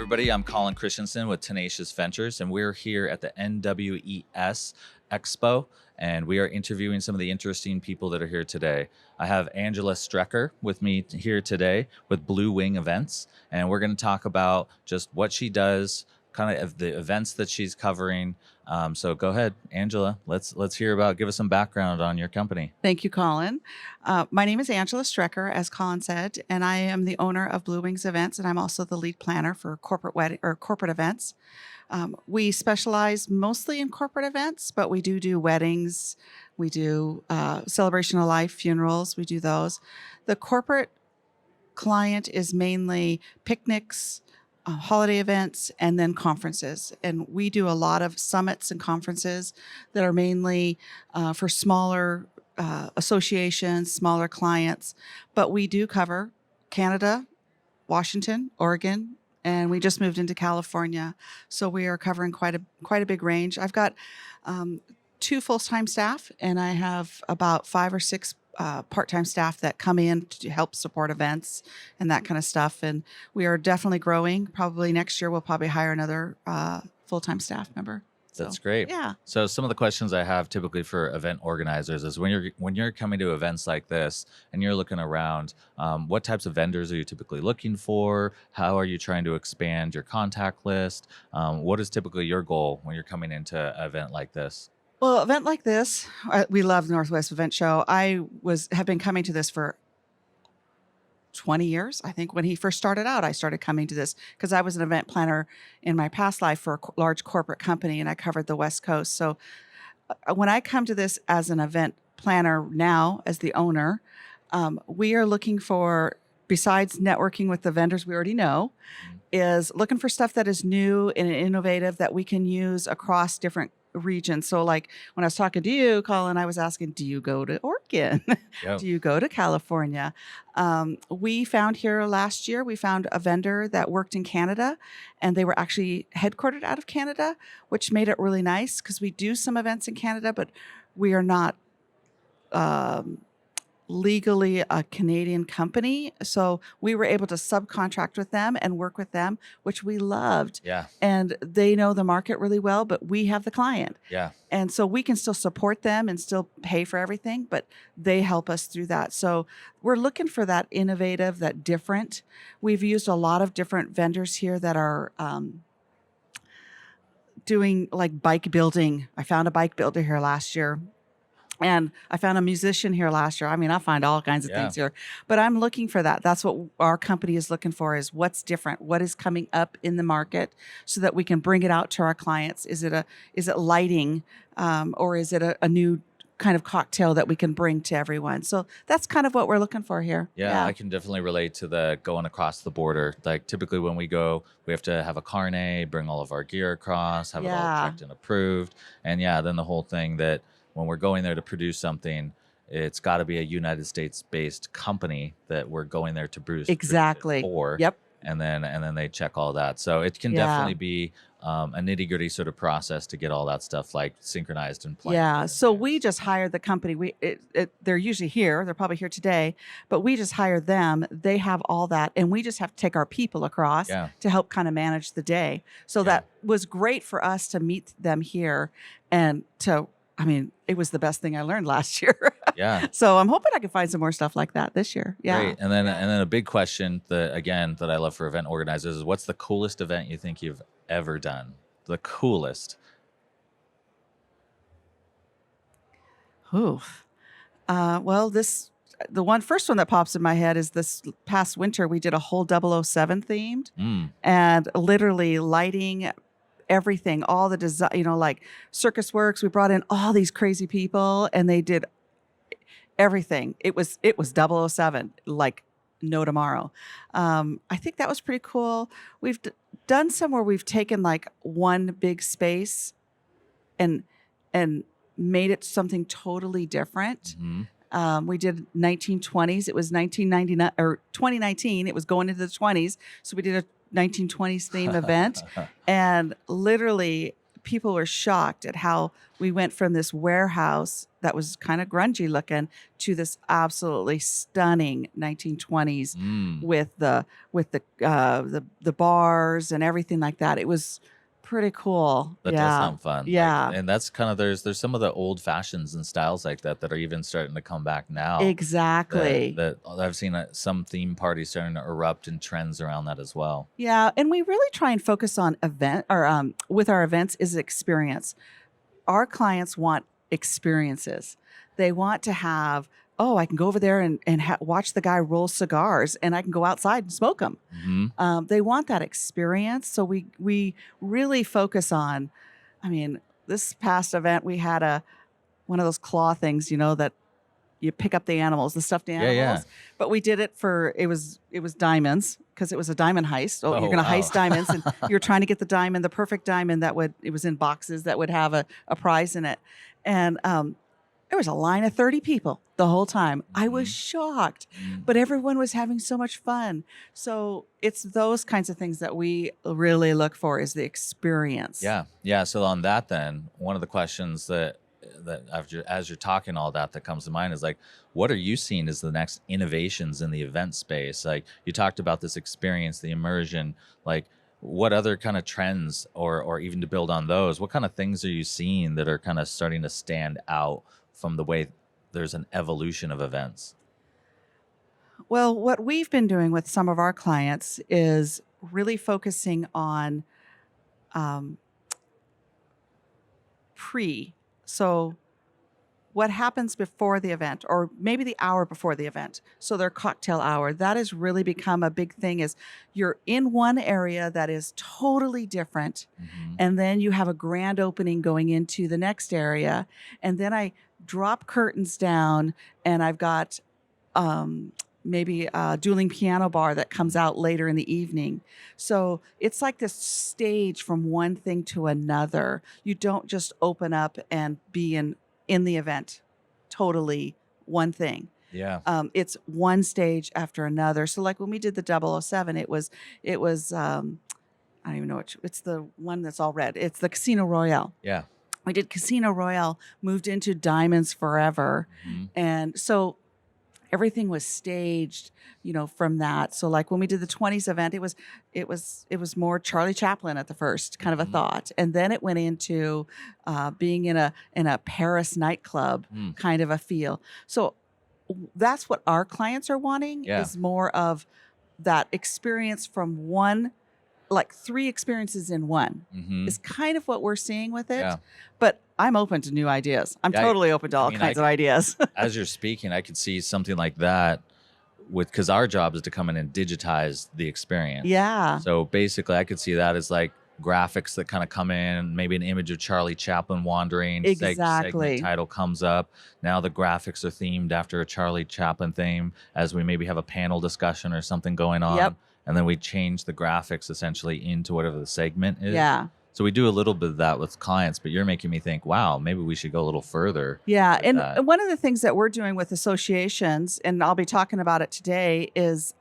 everybody. I'm Colin Christianson with Tenacious Ventures, and we're here at the NWES Expo, and we are interviewing some of the interesting people that are here today. I have Angela Strecker with me here today with Blue Wing Events, and we're going to talk about just what she does, kind of the events that she's covering. So go ahead, Angela. Let's hear about. Give us some background on your company. Thank you, Colin. My name is Angela Strecker, as Colin said, and I am the owner of Blue Wings Events, and I'm also the lead planner for corporate events. We specialize mostly in corporate events, but we do weddings, we do celebration of life, funerals. We do those. The corporate client is mainly picnics, holiday events, and then conferences. And we do a lot of summits and conferences that are mainly for smaller associations, smaller clients. But we do cover Canada, Washington, Oregon, and we just moved into California. So we are covering quite a big range. I've got 2 full-time staff, and I have about 5 or 6 part-time staff that come in to help support events and that kind of stuff. And we are definitely growing. Probably next year we'll probably hire another full-time staff member. That's great. Yeah. So some of the questions I have typically for event organizers is when you're coming to events like this and you're looking around, what types of vendors are you typically looking for? How are you trying to expand your contact list? What is typically your goal when you're coming into an event like this? Well, event like this, we love Northwest Event Show. I have been coming to this for 20 years. I think when he first started out, I started coming to this because I was an event planner in my past life for a large corporate company, and I covered the West Coast. So when I come to this as an event planner now, as the owner, we are looking for, besides networking with the vendors we already know, is looking for stuff that is new and innovative that we can use across different regions. So like when I was talking to you, Colin, I was asking, do you go to Oregon? Yep. Do you go to California? We found here last year, we found a vendor that worked in Canada, and they were actually headquartered out of Canada, which made it really nice because we do some events in Canada, but we are not legally a Canadian company. So we were able to subcontract with them and work with them, which we loved. Yeah. And they know the market really well, but we have the client. Yeah. And so we can still support them and still pay for everything, but they help us through that. So we're looking for that innovative, that different. We've used a lot of different vendors here that are doing like bike building. I found a bike builder here last year. And I found a musician here last year. I mean, I find all kinds of things here, but I'm looking for that. That's what our company is looking for, is what's different, what is coming up in the market so that we can bring it out to our clients. Is it lighting, or is it a new kind of cocktail that we can bring to everyone? So that's kind of what we're looking for here. Yeah, I can definitely relate to the going across the border. Like typically when we go, we have to have a carnet, bring all of our gear across, have it all checked and approved. And then the whole thing that when we're going there to produce something, it's got to be a United States-based company that we're going there to produce exactly for. Yep. And then they check all that. So it can definitely be a nitty-gritty sort of process to get all that stuff like synchronized and planned. Yeah. So we just hired the company. They're usually here. They're probably here today, but we just hired them. They have all that, and we just have to take our people across to help kind of manage the day. So that was great for us to meet them here, and it was the best thing I learned last year. Yeah. So I'm hoping I can find some more stuff like that this year. Yeah. Great. And then a big question that I love for event organizers is, what's the coolest event you think you've ever done? The coolest. Oof. Well, the first one that pops in my head is this past winter we did a whole 007 themed, and literally lighting, everything, all the design, like Circus Works. We brought in all these crazy people, and they did everything. It was 007, like no tomorrow. I think that was pretty cool. We've done some where we've taken like one big space and made it something totally different. We did 1920s. It was 1999 or 2019. It was going into the 20s. So we did a 1920s theme event, and literally people were shocked at how we went from this warehouse that was kind of grungy looking to this absolutely stunning 1920s Mm. with the bars and everything like that. It was pretty cool. That does Yeah. sound fun. Like, Yeah. and that's kind of there's some of the old fashions and styles like that that are even starting to come back now. Exactly. That I've seen some theme parties starting to erupt and trends around that as well. Yeah, and we really try and focus on event or with our events is experience. Our clients want experiences. They want to have, oh, I can go over there and watch the guy roll cigars, and I can go outside and smoke them. Hmm. They want that experience, so we really focus on. I mean, this past event we had one of those claw things, that you pick up the animals, the stuffed Yeah, animals. yeah. But we did it for it was diamonds because it was a diamond heist. Oh, Oh, you're going to wow. heist diamonds, and you're trying to get the diamond, the perfect diamond it was in boxes that would have a prize in it. And there was a line of 30 people the whole time. I was shocked, Mm. but everyone was having so much fun. So it's those kinds of things that we really look for is the experience. Yeah, yeah. So on that, then one of the questions that as you're talking all that comes to mind is like, what are you seeing as the next innovations in the event space? Like you talked about this experience, the immersion. Like, what other kind of trends, or even to build on those, what kind of things are you seeing that are kind of starting to stand out from the way there's an evolution of events? Well, what we've been doing with some of our clients is really focusing on um, pre. So, what happens before the event, or maybe the hour before the event? So, their cocktail hour, that has really become a big thing. Is you're in one area that is totally different, Hmm. and then you have a grand opening going into the next area, and then I drop curtains down, and I've got maybe a dueling piano bar that comes out later in the evening. So it's like this stage from one thing to another. You don't just open up and be in the event, totally one thing. Yeah. It's one stage after another. So like when we did the 007, it was I don't even know it's the one that's all red. It's the Casino Royale. Yeah. We did Casino Royale, moved into Diamonds Forever, Hmm. and so everything was staged, from that. So like when we did the 20s event, it was more Charlie Chaplin at the first, kind of a Hmm. thought, and then it went into being in a Paris nightclub Mm. kind of a feel. So that's what our clients are wanting Yeah. is more of that experience from one, like 3 experiences in one Hmm. is kind of what we're seeing with it. Yeah. But I'm open to new ideas. I'm Yeah, totally open to all mean, kinds of ideas. as you're speaking, I could see something like that because our job is to come in and digitize the experience. Yeah. So basically, I could see that as like graphics that kind of come in, maybe an image of Charlie Chaplin wandering, Exactly. segment title comes up. Now the graphics are themed after a Charlie Chaplin theme as we maybe have a panel discussion or something going on. Yep. And then we change the graphics essentially into whatever the segment is. Yeah. So we do a little bit of that with clients, but you're making me think, wow, maybe we should go a little further. Yeah. with And that. one of the things that we're doing with associations, and I'll be talking about it today, is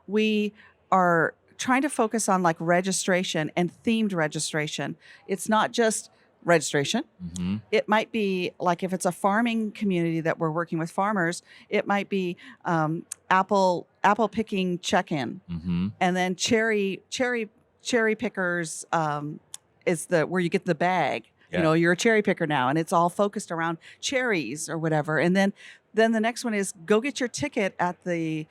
we are trying to focus on like registration and themed registration. It's not just registration. Hmm. It might be like if it's a farming community that we're working with farmers, it might be apple picking check-in, Hmm. and then cherry pickers is the where you get the bag. Yeah. You're a cherry picker now, and it's all focused around cherries or whatever. And then the next one is go get your ticket at the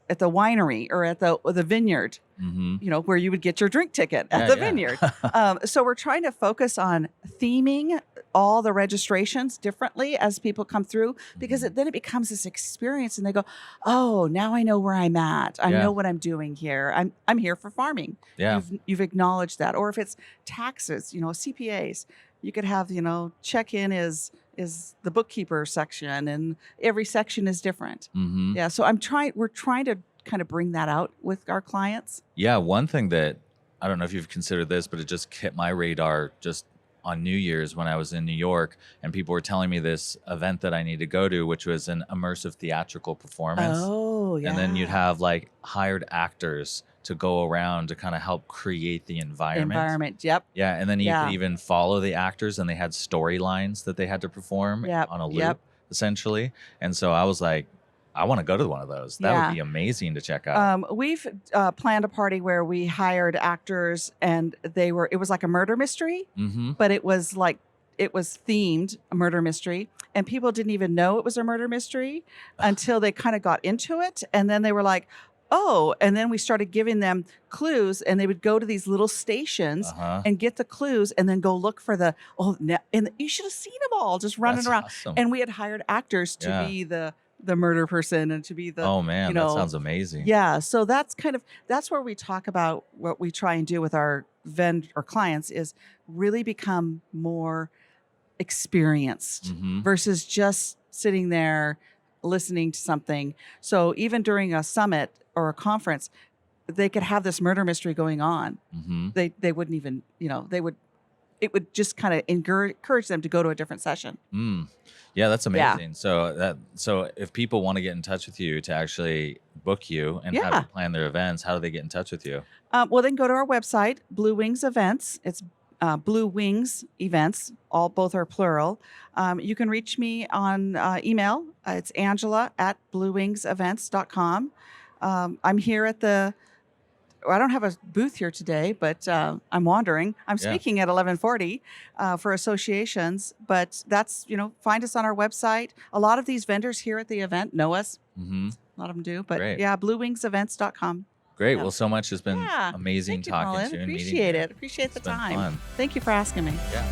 winery or at the vineyard. Hmm. Where you would get your drink ticket at the vineyard. So we're trying to focus on theming all the registrations differently as people come through, because then it becomes this experience, and they go, "Oh, now I know where I'm at. I Yeah. know what I'm doing here. I'm here for farming." Yeah. You've acknowledged that. Or if it's taxes, CPAs, you could have check-in is the bookkeeper section, and every section is different. Hmm. Yeah. So we're trying to kind of bring that out with our clients. Yeah. One thing that I don't know if you've considered this, but it just hit my radar just on New Year's when I was in New York, and people were telling me this event that I need to go to, which was an immersive theatrical performance. Oh, yeah. And then you'd have like hired actors to go around to kind of help create the environment. Yep. Yeah, and then you Yeah. could even follow the actors, and they had storylines that they had to perform Yep. on a loop, Yep. essentially. And so I was like, I want to go to one of those. That Yeah. would be amazing to check out. We've planned a party where we hired actors, and it was like a murder mystery, Mm-hmm. but it was themed a murder mystery, and people didn't even know it was a murder mystery until they kind of got into it, and then they were like, oh, and then we started giving them clues, and they would go to these little stations Uh-huh. and get the clues and then go look for and you should have seen them all just running That's around. awesome. And we had hired actors to Yeah. be the murder person and to be the Oh man, you that know, sounds amazing. yeah, so that's where we talk about what we try and do with our vendor clients is really become more experienced Mm-hmm. versus just sitting there listening to something. So even during a summit or a conference, they could have this murder mystery going on. Mm-hmm. They wouldn't even, it would just kind of encourage them to go to a different session. Yeah, that's Yeah. amazing. So if people want to get in touch with you to actually book you and have Yeah. you plan their events, how do they get in touch with you? Well, they can go to our website, Blue Wings Events. It's Blue Wings Events. Both are plural. You can reach me on email. It's Angela@bluewingsevents.com. I'm here I don't have a booth here today, but I'm wandering. I'm Yeah. speaking at 11:40 for associations, but that's, find us on our website. A lot of these vendors here at the event know us. Mm-hmm. A lot of them do, but Great. yeah, bluewingsevents.com. Great. Yeah. Well, so much has been Yeah. amazing Thank you, talking Colin. to you and meeting Appreciate you. it. Appreciate the It's been time. fun. Thank you for asking me. Yeah.